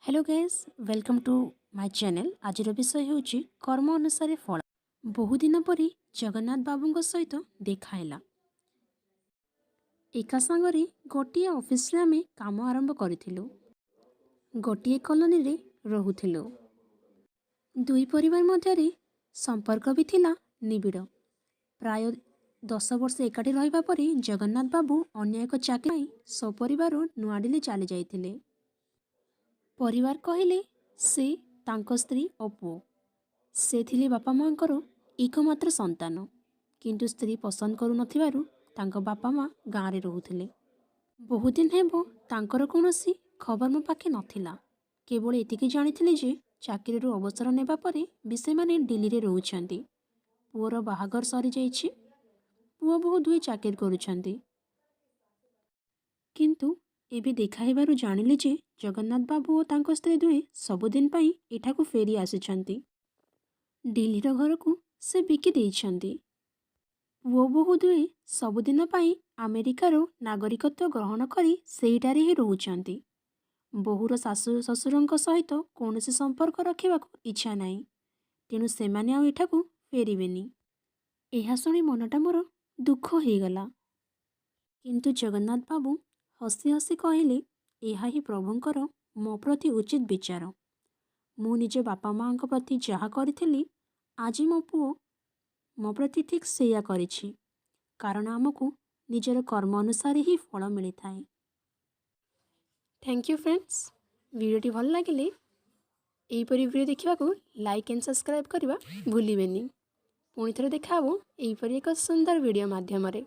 Hello guys welcome to my channel. आज विषय होची कर्म अनुसार फल। बहुत दिन पर जगन्नाथ बाबू सहित देखाला। एका सांगरे गोटे ऑफिस रे आमे काम आरंभ करिथिलु। गोटे कॉलोनी रे रहुथिलु। दुई परिवार मध्यरे संपर्क भी थिला निबिड़। प्राय 10 वर्ष एकाठी रहिबा परे जगन्नाथ बाबू अन्य एक चाकरी सपरिवार नुआडिले चली जाइथिले। परिवार कहले से तांको स्त्री और पुओ से थिले बापा मांकर एकमात्र संतान, किंतु स्त्री पसंद करू नथिबारु तांको बापा माँ गाँव रे रहुथिले। बहुत दिन हेबो तांकर कोनोसी खबर मो पाखे नथिला। केवल एतिकी जानिथिले जे चाकरी रो अवसर नेबा परे विषय माने दिल्ली रे रहुछंती। पुओर बाहागर सरी जाइछि। पुओ बहु दुई चाकरी करूछंती। किंतु एबे देखाइबारु जानिले जे जगन्नाथ बाबू और तांको स्त्री दुहे सबुदिन पाई एठाकू फेरी आसिछंती। दिल्लीर घर को से बिकी देइछंती। पुओ बहु दुहे सबुदिन पाई अमेरिकार नागरिकत्व ग्रहण करी सेहिटारे ही रहुछंती। बहुर सासु ससुरंक सहित कौनसी संपर्क रखिबाकू इच्छा नाही, तेणु सेमाने आउ एठाकू फेरिबेनी। एहा शुणी मनटा मोर दुख होइगला। किंतु जगन्नाथ बाबू हसी हसी कहले, एहा ही प्रभुंकर मो प्रति उचित विचार। मु निज बापा माँ प्रति जहा करिथिली आज मो पुओ मो प्रति ठीक सेया करिछि। कारण आमको निजर कर्म अनुसार ही फल मिली थाए। Thank you friends. वीडियोटी भल लगिले एहीपरि वीडियो देखिबाकू लाइक एंड सब्सक्राइब करबा भूलिबेनी। पुणी थरे देखा हबो एहीपरि एक सुंदर वीडियो माध्यम रे।